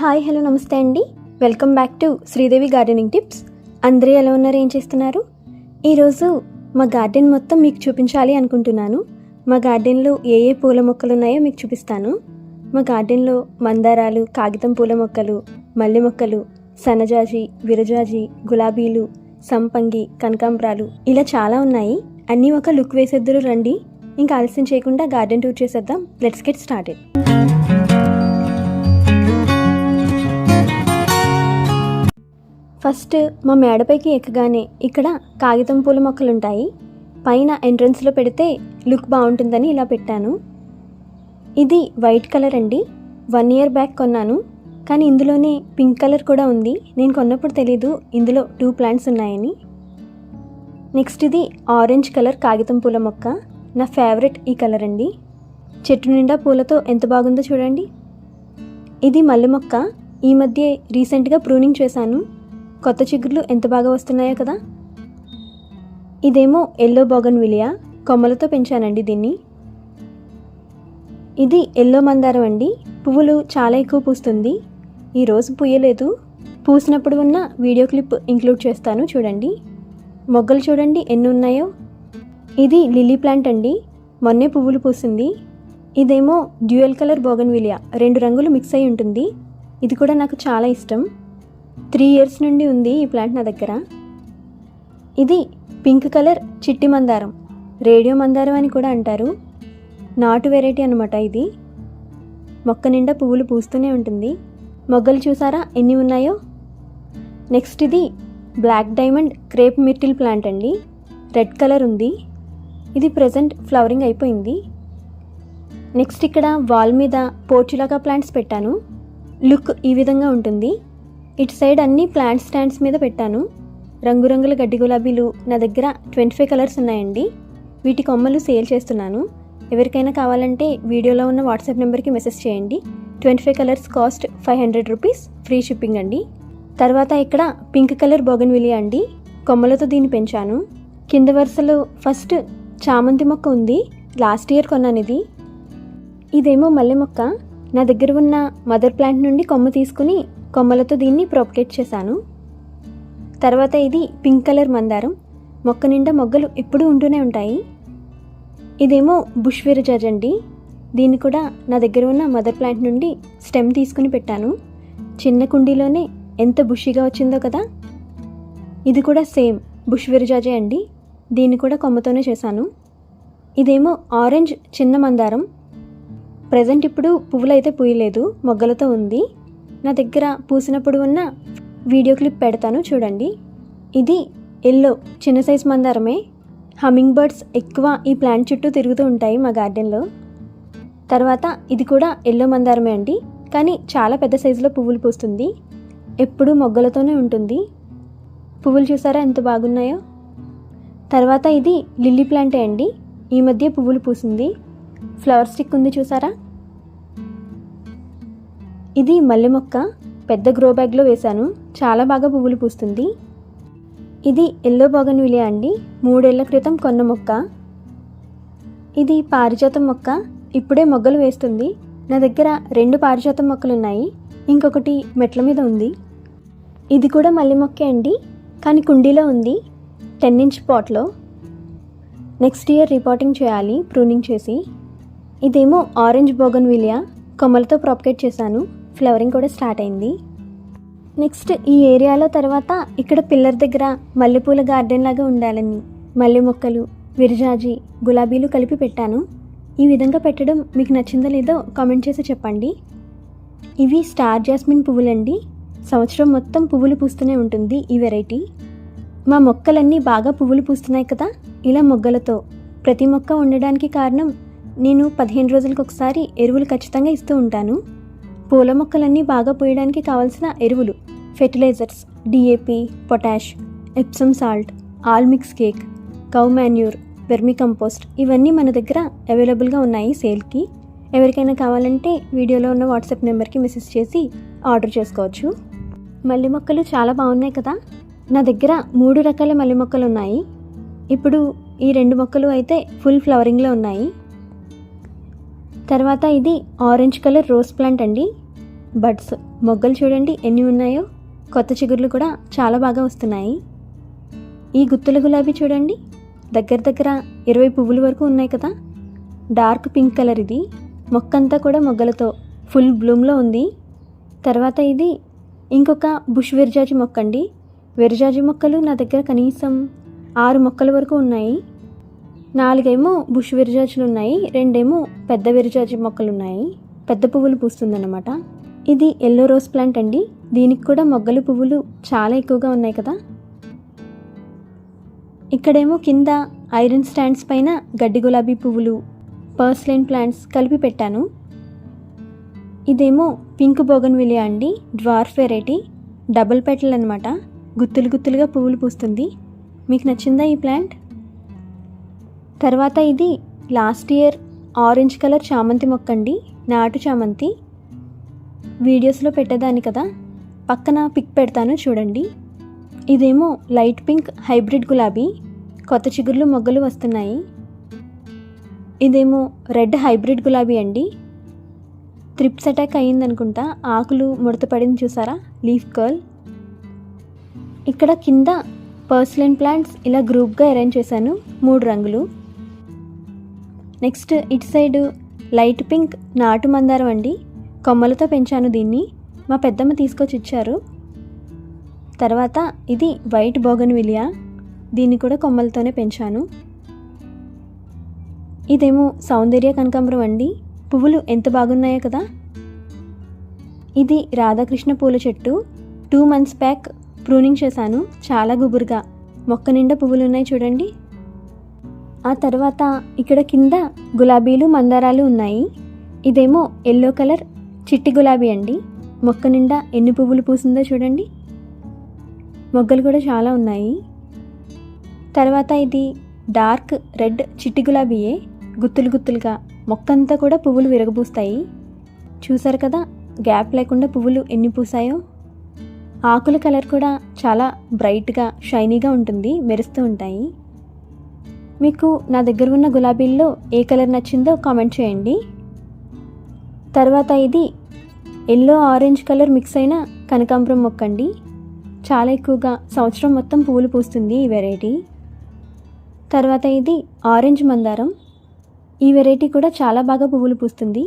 Hi hello నమస్తే అండి. Welcome back to Sridevi gardening tips. అందరూ ఎలా ఉన్నారు, ఏం చేస్తున్నారు? ఈరోజు మా గార్డెన్ మొత్తం మీకు చూపించాలి అనుకుంటున్నాను. మా గార్డెన్లో ఏ ఏ పూల మొక్కలు ఉన్నాయో మీకు చూపిస్తాను. మా గార్డెన్లో మందారాలు, కాగితం పూల మొక్కలు, మల్లె మొక్కలు, సన్నజాజి, విరజాజి, గులాబీలు, సంపంగి, కనకాంబరాలు ఇలా చాలా ఉన్నాయి. అన్నీ ఒక లుక్ వేసేద్దరు రండి. ఇంకా ఆలస్యం చేయకుండా గార్డెన్ టూర్ చేసేద్దాం. Let's get started. ఫస్ట్ మా మేడపైకి ఎక్కగానే ఇక్కడ కాగితం పూల మొక్కలు ఉంటాయి. పైన ఎంట్రన్స్లో పెడితే లుక్ బాగుంటుందని ఇలా పెట్టాను. ఇది వైట్ కలర్ అండి. 1 year బ్యాక్ కొన్నాను, కానీ ఇందులోనే పింక్ కలర్ కూడా ఉంది. నేను కొన్నప్పుడు తెలీదు ఇందులో 2 plants ఉన్నాయని. నెక్స్ట్ ఇది ఆరెంజ్ కలర్ కాగితం పూల మొక్క. నా ఫేవరెట్ ఈ కలర్ అండి. చెట్టు నిండా పూలతో ఎంత బాగుందో చూడండి. ఇది మల్లె మొక్క. ఈ మధ్య రీసెంట్గా ప్రూనింగ్ చేశాను. కొత్త చిగుర్లు ఎంత బాగా వస్తున్నాయో కదా. ఇదేమో ఎల్లో బోగన్విలియా, కొమ్మలతో పెంచానండి దీన్ని. ఇది ఎల్లో మందారం అండి. పువ్వులు చాలా ఎక్కువ పూస్తుంది. ఈరోజు పూయలేదు. పూసినప్పుడు ఉన్న వీడియో క్లిప్ ఇంక్లూడ్ చేస్తాను, చూడండి. మొగ్గలు చూడండి ఎన్ని ఉన్నాయో. ఇది లిల్లీ ప్లాంట్ అండి. మొన్నే పువ్వులు పూసింది. ఇదేమో డ్యూయల్ కలర్ బోగన్విలియా, 2 రంగులు మిక్స్ అయి ఉంటుంది. ఇది కూడా నాకు చాలా ఇష్టం. 3 years నుండి ఉంది ఈ ప్లాంట్ నా దగ్గర. ఇది పింక్ కలర్ చిట్టి మందారం, రేడియో మందారం అని కూడా అంటారు. నాటు వెరైటీ అనమాట ఇది. మొక్క నిండా పువ్వులు పూస్తూనే ఉంటుంది. మొగ్గలు చూసారా ఎన్ని ఉన్నాయో. నెక్స్ట్ ఇది black diamond crape myrtle plant అండి. రెడ్ కలర్ ఉంది. ఇది ప్రజెంట్ ఫ్లవరింగ్ అయిపోయింది. నెక్స్ట్ ఇక్కడ వాల్ మీద పోర్చులాగా ప్లాంట్స్ పెట్టాను. లుక్ ఈ విధంగా ఉంటుంది. ఇటు సైడ్ అన్ని ప్లాంట్ స్టాండ్స్ మీద పెట్టాను. రంగురంగుల గడ్డి గులాబీలు నా దగ్గర 25 కలర్స్ ఉన్నాయండి. వీటి కొమ్మలు సేల్ చేస్తున్నాను. ఎవరికైనా కావాలంటే వీడియోలో ఉన్న వాట్సాప్ నెంబర్కి మెసేజ్ చేయండి. 25 colours cost 500 rupees, free shipping అండి. తర్వాత ఇక్కడ పింక్ కలర్ బోగన్విలియా అండి. కొమ్మలతో దీన్ని పెంచాను. కింద వరుసలో ఫస్ట్ చామంతి మొక్క ఉంది. లాస్ట్ ఇయర్ కొన్నాను ఇది. ఇదేమో మల్లె మొక్క. నా దగ్గర ఉన్న మదర్ ప్లాంట్ నుండి కొమ్మ తీసుకుని కొమ్మలతో దీన్ని ప్రొపగేట్ చేశాను. తర్వాత ఇది పింక్ కలర్ మందారం. మొక్క నిండా మొగ్గలు ఎప్పుడూ ఉంటూనే ఉంటాయి. ఇదేమో బుష్ విరజాజ్ అండి. దీన్ని కూడా నా దగ్గర ఉన్న మదర్ ప్లాంట్ నుండి స్టెమ్ తీసుకుని పెట్టాను. చిన్న కుండీలోనే ఎంత బుషిగా వచ్చిందో కదా. ఇది కూడా సేమ్ బుష్ విరజాజే అండి. దీన్ని కూడా కొమ్మతోనే చేశాను. ఇదేమో ఆరెంజ్ చిన్న మందారం. ప్రజెంట్ ఇప్పుడు పువ్వులు అయితే పూయలేదు, మొగ్గలతో ఉంది. నా దగ్గర పూసినప్పుడు ఉన్న వీడియో క్లిప్ పెడతాను, చూడండి. ఇది ఎల్లో చిన్న సైజ్ మందారమే. హమ్మింగ్ బర్డ్స్ ఎక్కువ ఈ ప్లాంట్ చుట్టూ తిరుగుతూ ఉంటాయి మా గార్డెన్లో. తర్వాత ఇది కూడా ఎల్లో మందారమే అండి, కానీ చాలా పెద్ద సైజులో పువ్వులు పూస్తుంది. ఎప్పుడూ మొగ్గలతోనే ఉంటుంది. పువ్వులు చూసారా ఎంత బాగున్నాయో. తర్వాత ఇది లిల్లీ ప్లాంటే అండి. ఈ మధ్య పువ్వులు పూసింది. ఫ్లవర్ స్టిక్ ఉంది చూసారా. ఇది మల్లె మొక్క. పెద్ద గ్రో బ్యాగ్లో వేశాను. చాలా బాగా పువ్వులు పూస్తుంది. ఇది ఎల్లో బోగన్విలియా అండి. 3 ఏళ్ల క్రితం కొన్న మొక్క. ఇది పారిజాతం మొక్క. ఇప్పుడే మొగ్గలు వేస్తుంది. నా దగ్గర 2 పారిజాతం మొక్కలు ఉన్నాయి. ఇంకొకటి మెట్ల మీద ఉంది. ఇది కూడా మల్లె మొక్కే అండి, కానీ కుండీలో ఉంది, 10 inch పాట్లో. నెక్స్ట్ ఇయర్ రిపోర్టింగ్ చేయాలి ప్రూనింగ్ చేసి. ఇదేమో ఆరెంజ్ బోగన్విలియా. కొమ్మలతో ప్రొపగేట్ చేశాను. ఫ్లవరింగ్ కూడా స్టార్ట్ అయింది. నెక్స్ట్ ఈ ఏరియాలో తర్వాత ఇక్కడ పిల్లర్ దగ్గర మల్లెపూల గార్డెన్ లాగా ఉండాలని మల్లె మొక్కలు, విరజాజి, గులాబీలు కలిపి పెట్టాను. ఈ విధంగా పెట్టడం మీకు నచ్చిందో లేదో కామెంట్ చేసి చెప్పండి. ఇవి స్టార్ జాస్మిన్ పువ్వులండి. సంవత్సరం మొత్తం పువ్వులు పూస్తూనే ఉంటుంది ఈ వెరైటీ. మా మొక్కలన్నీ బాగా పువ్వులు పూస్తున్నాయి కదా ఇలా మొగ్గలతో. ప్రతి మొక్క ఉండడానికి కారణం నేను 15 రోజులకు ఒకసారి ఎరువులు ఖచ్చితంగా ఇస్తూ ఉంటాను. పూల మొక్కలన్నీ బాగా పూయడానికి కావాల్సిన ఎరువులు fertilizers, DAP, potash, Epsom salt, all mix cake, cow manure, vermicompost ఇవన్నీ మన దగ్గర అవైలబుల్గా ఉన్నాయి సేల్కి. ఎవరికైనా కావాలంటే వీడియోలో ఉన్న వాట్సాప్ నెంబర్కి మెసేజ్ చేసి ఆర్డర్ చేసుకోవచ్చు. మల్లె మొక్కలు చాలా బాగున్నాయి కదా. నా దగ్గర 3 రకాల మల్లె మొక్కలు ఉన్నాయి. ఇప్పుడు ఈ 2 మొక్కలు అయితే ఫుల్ ఫ్లవరింగ్లో ఉన్నాయి. తర్వాత ఇది ఆరెంజ్ కలర్ రోజ్ ప్లాంట్ అండి. బడ్స్ మొగ్గలు చూడండి ఎన్ని ఉన్నాయో. కొత్త చిగుర్లు కూడా చాలా బాగా వస్తున్నాయి. ఈ గుత్తుల గులాబీ చూడండి, దగ్గర దగ్గర 20 పువ్వుల వరకు ఉన్నాయి కదా. డార్క్ పింక్ కలర్ ఇది. మొక్కంతా కూడా మొగ్గలతో ఫుల్ బ్లూమ్లో ఉంది. తర్వాత ఇది ఇంకొక బుష్ విరజాజి మొక్క అండి. విరజాజి మొక్కలు నా దగ్గర కనీసం 6 మొక్కల వరకు ఉన్నాయి. 4 ఏమో బుష్ విరజాజులు ఉన్నాయి, 2 ఏమో పెద్ద విరజాజి మొక్కలు ఉన్నాయి. పెద్ద పువ్వులు పూస్తుందన్నమాట. ఇది ఎల్లో రోజ్ ప్లాంట్ అండి. దీనికి కూడా మొగ్గలు పువ్వులు చాలా ఎక్కువగా ఉన్నాయి కదా. ఇక్కడేమో కింద ఐరన్ స్టాండ్స్ పైన గడ్డి గులాబీ పువ్వులు, పర్స్లైన్ ప్లాంట్స్ కలిపి పెట్టాను. ఇదేమో పింక్ బోగన్విలియా అండి, డ్వార్ఫ్ వెరైటీ. డబుల్ పెటల్ అనమాట. గుత్తులు గుత్తులుగా పువ్వులు పూస్తుంది. మీకు నచ్చిందా ఈ ప్లాంట్? తర్వాత ఇది లాస్ట్ ఇయర్ ఆరెంజ్ కలర్ చామంతి మొక్క అండి, నాటు చామంతి. వీడియోస్లో పెట్టేదాన్ని కదా, పక్కన పిక్ పెడతాను చూడండి. ఇదేమో లైట్ పింక్ హైబ్రిడ్ గులాబీ. కొత్త చిగుర్లు మొగ్గలు వస్తున్నాయి. ఇదేమో రెడ్ హైబ్రిడ్ గులాబీ అండి. త్రిప్స్ అటాక్ అయ్యిందనుకుంటా, ఆకులు ముడత పడింది చూసారా, లీఫ్ కర్ల్. ఇక్కడ కింద పర్స్లైన్ ప్లాంట్స్ ఇలా గ్రూప్గా అరేంజ్ చేశాను, 3 రంగులు. నెక్స్ట్ ఇటు సైడ్ లైట్ పింక్ నాటు మందారం అండి. కొమ్మలతో పెంచాను దీన్ని, మా పెద్దమ్మ తీసుకొచ్చి ఇచ్చారు. తర్వాత ఇది వైట్ బోగన్విలియా. దీన్ని కూడా కొమ్మలతోనే పెంచాను. ఇదేమో సౌందర్య కనకాంబరం అండి. పువ్వులు ఎంత బాగున్నాయో కదా. ఇది రాధాకృష్ణ పూల చెట్టు. 2 months బ్యాక్ ప్రూనింగ్ చేశాను, చాలా గుబురుగా మొక్క నిండా పువ్వులు ఉన్నాయి చూడండి. ఆ తర్వాత ఇక్కడ కింద గులాబీలు మందారాలు ఉన్నాయి. ఇదేమో ఎల్లో కలర్ చిట్టి గులాబీ అండి. మొక్క నిండా ఎన్ని పువ్వులు పూసిందో చూడండి. మొగ్గలు కూడా చాలా ఉన్నాయి. తర్వాత ఇది డార్క్ రెడ్ చిట్టి గులాబీయే, గుత్తులు గుత్తులుగా మొక్కంతా కూడా పువ్వులు విరగబూస్తాయి. చూసారు కదా గ్యాప్ లేకుండా పువ్వులు ఎన్ని పూసాయో. ఆకుల కలర్ కూడా చాలా బ్రైట్గా షైనీగా ఉంటుంది, మెరుస్తూ ఉంటాయి. మీకు నా దగ్గర ఉన్న గులాబీల్లో ఏ కలర్ నచ్చిందో కామెంట్ చేయండి. తర్వాత ఇది ఎల్లో ఆరెంజ్ కలర్ మిక్స్ అయిన కనకాంబరం మొక్క అండి. చాలా ఎక్కువగా సంవత్సరం మొత్తం పువ్వులు పూస్తుంది ఈ వెరైటీ. తర్వాత ఇది ఆరెంజ్ మందారం. ఈ వెరైటీ కూడా చాలా బాగా పువ్వులు పూస్తుంది.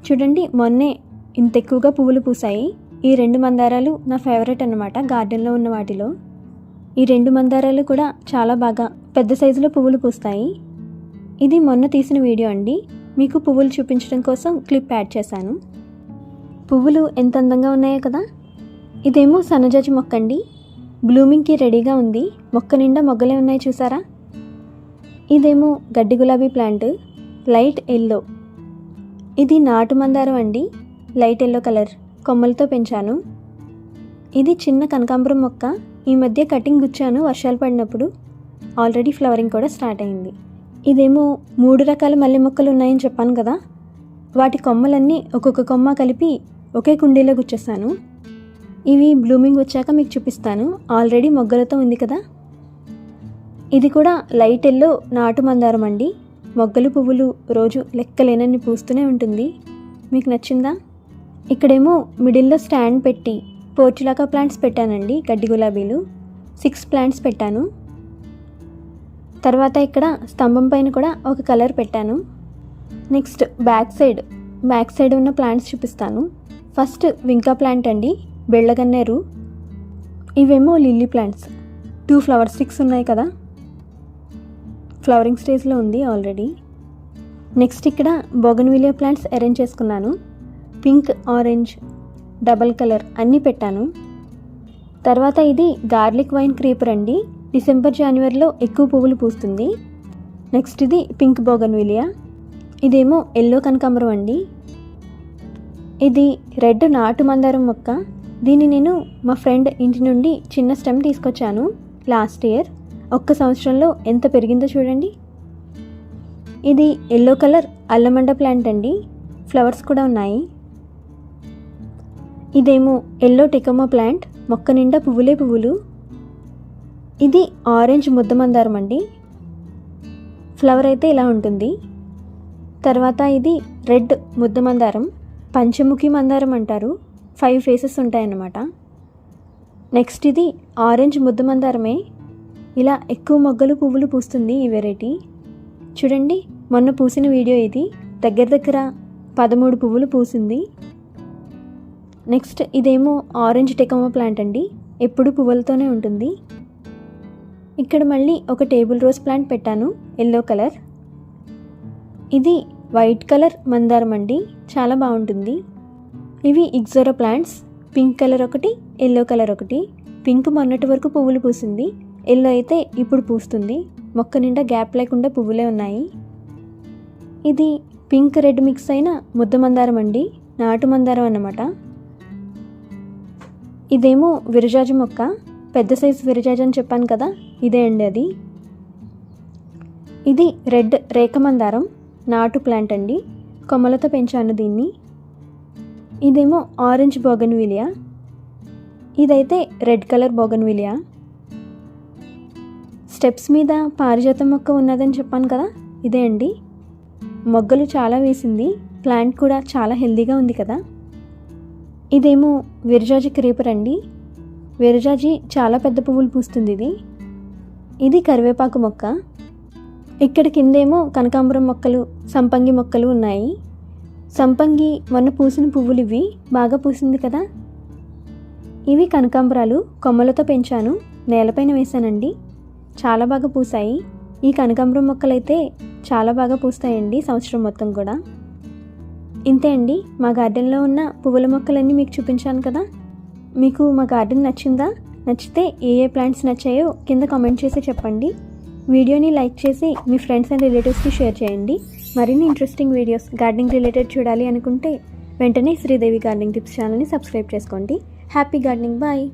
చూడండి మొన్నే ఇంత ఎక్కువగా పువ్వులు పూసాయి. ఈ 2 మందారాలు నా ఫేవరెట్ అన్నమాట గార్డెన్లో ఉన్న వాటిలో. ఈ 2 మందారాలు కూడా చాలా బాగా పెద్ద సైజులో పువ్వులు పూస్తాయి. ఇది మొన్న తీసిన వీడియో అండి, మీకు పువ్వులు చూపించడం కోసం క్లిప్ యాడ్ చేశాను. పువ్వులు ఎంత అందంగా ఉన్నాయో కదా. ఇదేమో సన్నజాజి మొక్క అండి. బ్లూమింగ్కి రెడీగా ఉంది. మొక్క నిండా మొగ్గలే ఉన్నాయి చూసారా. ఇదేమో గడ్డి గులాబీ ప్లాంట్, లైట్ ఎల్లో. ఇది నాటు మందారం అండి, లైట్ ఎల్లో కలర్. కొమ్మలతో పెంచాను. ఇది చిన్న కనకాంబరం మొక్క. ఈ మధ్య కటింగ్ గుచ్చాను వర్షాలు పడినప్పుడు. ఆల్రెడీ ఫ్లవరింగ్ కూడా స్టార్ట్ అయింది. ఇదేమో 3 రకాల మల్లె మొక్కలు ఉన్నాయని చెప్పాను కదా, వాటి కొమ్మలన్నీ ఒక్కొక్క కొమ్మ కలిపి ఒకే కుండీలో గుచ్చేసాను. ఇవి బ్లూమింగ్ వచ్చాక మీకు చూపిస్తాను. ఆల్రెడీ మొగ్గలతో ఉంది కదా. ఇది కూడా లైట్ ఎల్లో నాటు మందారం అండి. మొగ్గలు పువ్వులు రోజు లెక్కలేనన్ని పూస్తూనే ఉంటుంది. మీకు నచ్చిందా? ఇక్కడేమో మిడిల్లో స్టాండ్ పెట్టి పోర్చులాకా ప్లాంట్స్ పెట్టానండి, గడ్డి గులాబీలు 6 ప్లాంట్స్ పెట్టాను. తర్వాత ఇక్కడ స్తంభం పైన కూడా ఒక కలర్ పెట్టాను. నెక్స్ట్ బ్యాక్ సైడ్ ఉన్న ప్లాంట్స్ చూపిస్తాను. ఫస్ట్ వింకా ప్లాంట్ అండి, బెళ్ళగన్నేరు. ఇవేమో లిల్లీ ప్లాంట్స్. 2 ఫ్లవర్ స్టిక్స్ ఉన్నాయి కదా, ఫ్లవరింగ్ స్టేజ్లో ఉంది ఆల్రెడీ. నెక్స్ట్ ఇక్కడ బోగన్విలియా ప్లాంట్స్ అరేంజ్ చేసుకున్నాను. పింక్ ఆరెంజ్ డబల్ కలర్ అన్నీ పెట్టాను. తర్వాత ఇది గార్లిక్ వైన్ క్రీపర్ అండి. డిసెంబర్ జనవరిలో ఎక్కువ పువ్వులు పూస్తుంది. నెక్స్ట్ ఇది పింక్ బోగన్విలియా. ఇదేమో ఎల్లో కనకాంబరం అండి. ఇది రెడ్ నాటు మందారం మొక్క. దీన్ని నేను మా ఫ్రెండ్ ఇంటి నుండి చిన్న స్టెమ్ తీసుకొచ్చాను లాస్ట్ ఇయర్. 1 సంవత్సరంలో ఎంత పెరిగిందో చూడండి. ఇది ఎల్లో కలర్ అల్లమండ ప్లాంట్ అండి, ఫ్లవర్స్ కూడా ఉన్నాయి. ఇదేమో ఎల్లో టెకోమా ప్లాంట్, మొక్క నిండా పువ్వులే పువ్వులు. ఇది ఆరెంజ్ ముద్ద మందారం అండి, ఫ్లవర్ అయితే ఇలా ఉంటుంది. తర్వాత ఇది రెడ్ ముద్ద మందారం, పంచముఖి మందారం అంటారు. 5 ఫేసెస్ ఉంటాయన్నమాట. నెక్స్ట్ ఇది ఆరెంజ్ ముద్ద మందారమే. ఇలా ఎక్కువ మొగ్గలు పువ్వులు పూస్తుంది ఈ వెరైటీ. చూడండి, మొన్న పూసిన వీడియో ఇది. దగ్గర దగ్గర 13 పువ్వులు పూసింది. నెక్స్ట్ ఇదేమో ఆరెంజ్ టెకోమా ప్లాంట్ అండి. ఎప్పుడు పువ్వులతోనే ఉంటుంది. ఇక్కడ మళ్ళీ ఒక టేబుల్ రోజ్ ప్లాంట్ పెట్టాను, ఎల్లో కలర్. ఇది వైట్ కలర్ మందారం అండి, చాలా బాగుంటుంది. ఇవి ఇగ్జోరా ప్లాంట్స్. పింక్ కలర్ ఒకటి, ఎల్లో కలర్ ఒకటి. పింక్ మొన్నటి వరకు పువ్వులు పూసింది, ఎల్లో అయితే ఇప్పుడు పూస్తుంది. మొక్క నిండా గ్యాప్ లేకుండా పువ్వులే ఉన్నాయి. ఇది పింక్ రెడ్ మిక్స్ అయిన ముద్ద మందారం అండి, నాటు మందారం అన్నమాట. ఇదేమో విరజాజి మొక్క, పెద్ద సైజు విరజాజి అని చెప్పాను కదా, ఇదే అండి అది. ఇది రెడ్ రేఖ మందారం, నాటు ప్లాంట్ అండి, కొమ్మలతో పెంచాను దీన్ని. ఇదేమో ఆరెంజ్ బోగన్విలియా, ఇదైతే రెడ్ కలర్ బోగన్విలియా. స్టెప్స్ మీద పారిజాతం మొక్క ఉన్నదని చెప్పాను కదా, ఇదే అండి. మొగ్గలు చాలా వేసింది, ప్లాంట్ కూడా చాలా హెల్దీగా ఉంది కదా. ఇదేమో విరజాజి క్రీపర్ అండి. విరజాజి చాలా పెద్ద పువ్వులు పూస్తుంది ఇది. ఇది కరివేపాకు మొక్క. ఇక్కడ కిందేమో కనకాంబరం మొక్కలు, సంపంగి మొక్కలు ఉన్నాయి. సంపంగి మొన్న పూసిన పువ్వులు ఇవి, బాగా పూసింది కదా. ఇవి కనకాంబరాలు, కొమ్మలతో పెంచాను, నేలపైన వేశానండి, చాలా బాగా పూసాయి. ఈ కనకాంబరం మొక్కలైతే చాలా బాగా పూస్తాయండి సంవత్సరం మొత్తం కూడా. ఇంతే అండి, మా గార్డెన్లో ఉన్న పువ్వుల మొక్కలన్నీ మీకు చూపించాను కదా. మీకు మా గార్డెన్ నచ్చిందా? నచ్చితే ఏ ప్లాంట్స్ నచ్చాయో కింద కామెంట్ చేసి చెప్పండి. వీడియోని లైక్ చేసి మీ ఫ్రెండ్స్ అండ్ రిలేటివ్స్కి షేర్ చేయండి. మరిన్ని ఇంట్రెస్టింగ్ వీడియోస్ గార్డెనింగ్ రిలేటెడ్ చూడాలి అనుకుంటే వెంటనే శ్రీదేవి గార్డెనింగ్ టిప్స్ ఛానల్ని సబ్స్క్రైబ్ చేసుకోండి. Happy gardening, bye.